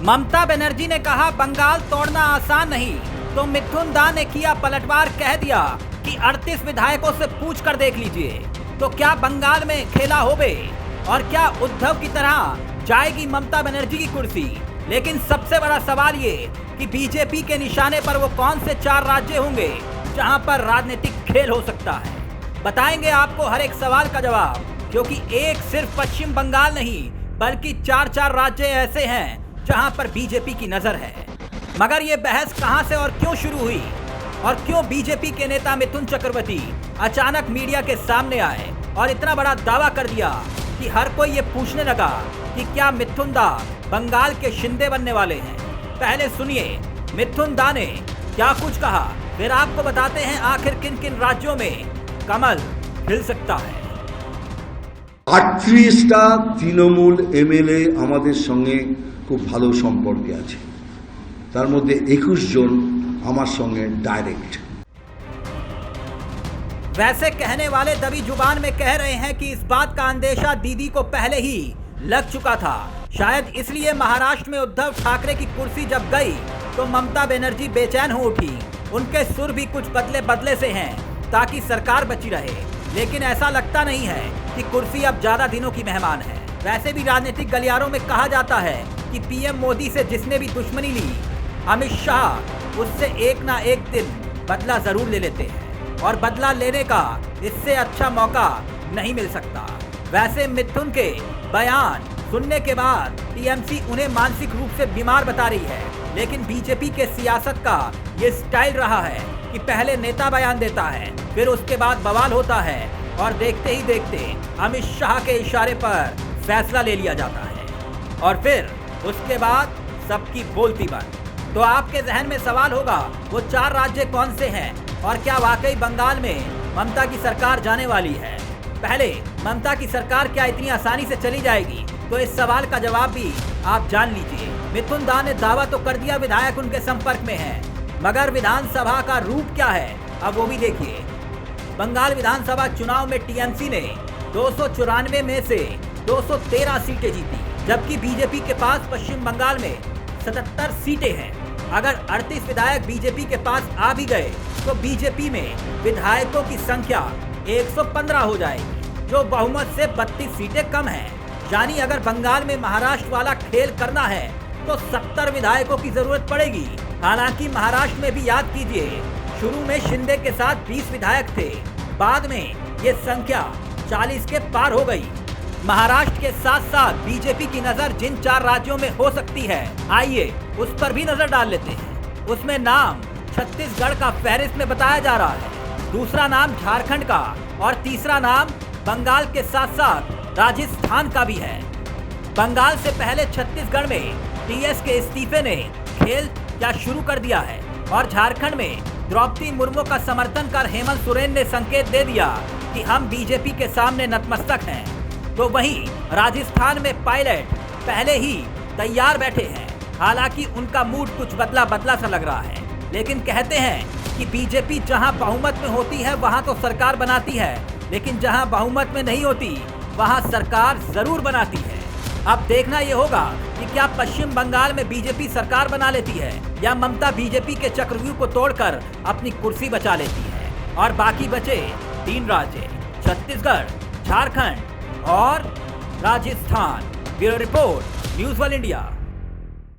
ममता बनर्जी ने कहा बंगाल तोड़ना आसान नहीं, तो मिथुन दा ने किया पलटवार, कह दिया कि 38 विधायकों से पूछ कर देख लीजिए। तो क्या बंगाल में खेला होबे और क्या उद्धव की तरह जाएगी ममता बनर्जी की कुर्सी? लेकिन सबसे बड़ा सवाल ये कि बीजेपी के निशाने पर वो कौन से 4 राज्य होंगे जहां पर राजनीतिक खेल हो सकता है। बताएंगे आपको हर एक सवाल का जवाब, क्योंकि एक सिर्फ पश्चिम बंगाल नहीं बल्कि 4 राज्य ऐसे हैं जहां पर बीजेपी की नजर है। मगर ये बहस कहां से और क्यों शुरू हुई और क्यों बीजेपी के नेता मिथुन चक्रवर्ती अचानक मीडिया के सामने आए और इतना बड़ा दावा कर दिया कि हर कोई ये पूछने लगा कि क्या मिथुन दा बंगाल के शिंदे बनने वाले हैं। पहले सुनिए मिथुन दा ने क्या कुछ कहा, फिर आपको बताते हैं आखिर किन किन राज्यों में कमल खिल सकता है। 38টা তৃণমূল এমএলএ আমাদের সঙ্গে খুব ভালো সম্পর্কে আছে, তার মধ্যে 21 জন আমার সঙ্গে ডাইরেক্ट। वैसे कहने वाले दबी जुबान में कह रहे हैं कि इस बात का अंदेशा दीदी को पहले ही लग चुका था। शायद इसलिए महाराष्ट्र में उद्धव ठाकरे की कुर्सी जब गई तो ममता बनर्जी बेचैन हो उठी। उनके सुर भी कुछ बदले बदले से हैं ताकि सरकार बची रहे, लेकिन ऐसा लगता नहीं है कि कुर्सी अब ज्यादा दिनों की मेहमान है। वैसे भी राजनीतिक गलियारों में कहा जाता है कि पीएम मोदी से जिसने भी दुश्मनी ली, अमित शाह उससे एक ना एक दिन बदला जरूर ले लेते हैं और बदला लेने का इससे अच्छा मौका नहीं मिल सकता। वैसे मिथुन के बयान सुनने के बाद टीएमसी उन्हें मानसिक रूप से बीमार बता रही है, लेकिन बीजेपी के सियासत का ये स्टाइल रहा है कि पहले नेता बयान देता है, फिर उसके बाद बवाल होता है और देखते ही देखते अमित शाह के इशारे पर फैसला ले लिया जाता है और फिर उसके बाद सबकी बोलती बंद। तो आपके जहन में सवाल होगा वो 4 राज्य कौन से हैं और क्या वाकई बंगाल में ममता की सरकार जाने वाली है। पहले ममता की सरकार क्या इतनी आसानी से चली जाएगी, तो इस सवाल का जवाब भी आप जान लीजिए। मिथुन दा ने दावा तो कर दिया विधायक उनके संपर्क में हैं, मगर विधानसभा का रूप क्या है अब वो भी देखिए। बंगाल विधानसभा चुनाव में टीएमसी ने 294 में से 213 सीटें जीती, जबकि बीजेपी के पास पश्चिम बंगाल में 77 सीटें हैं। अगर 38 विधायक बीजेपी के पास आ भी गए तो बीजेपी में विधायकों की संख्या 115 हो जाएगी, जो बहुमत से 32 सीटें कम हैं। यानी अगर बंगाल में महाराष्ट्र वाला खेल करना है तो 70 विधायकों की जरूरत पड़ेगी। हालांकि महाराष्ट्र में भी याद कीजिए, शुरू में शिंदे के साथ 20 विधायक थे, बाद में ये संख्या 40 के पार हो गई। महाराष्ट्र के साथ साथ बीजेपी की नजर जिन 4 राज्यों में हो सकती है, आइए उस पर भी नजर डाल लेते हैं। उसमें नाम छत्तीसगढ़ का फहरिस्त में बताया जा रहा है, दूसरा नाम झारखंड का और तीसरा नाम बंगाल के साथ साथ राजस्थान का भी है। बंगाल से पहले छत्तीसगढ़ में टीएस के इस्तीफे ने खेल क्या शुरू कर दिया है और झारखंड में द्रौपदी मुर्मू का समर्थन कर हेमंत सोरेन ने संकेत दे दिया कि हम बीजेपी के सामने नतमस्तक हैं। तो वहीं राजस्थान में पायलट पहले ही तैयार बैठे हैं। हालांकि उनका मूड कुछ बदला बदला सा लग रहा है, लेकिन कहते हैं कि बीजेपी जहां बहुमत में होती है वहां तो सरकार बनाती है, लेकिन जहां बहुमत में नहीं होती वहां सरकार जरूर बनाती है। अब देखना ये होगा कि क्या पश्चिम बंगाल में बीजेपी सरकार बना लेती है या ममता बीजेपी के चक्रव्यूह को तोड़कर अपनी कुर्सी बचा लेती है और बाकी बचे 3 राज्य छत्तीसगढ़, झारखंड और Rajasthan. Bureau report, news world India.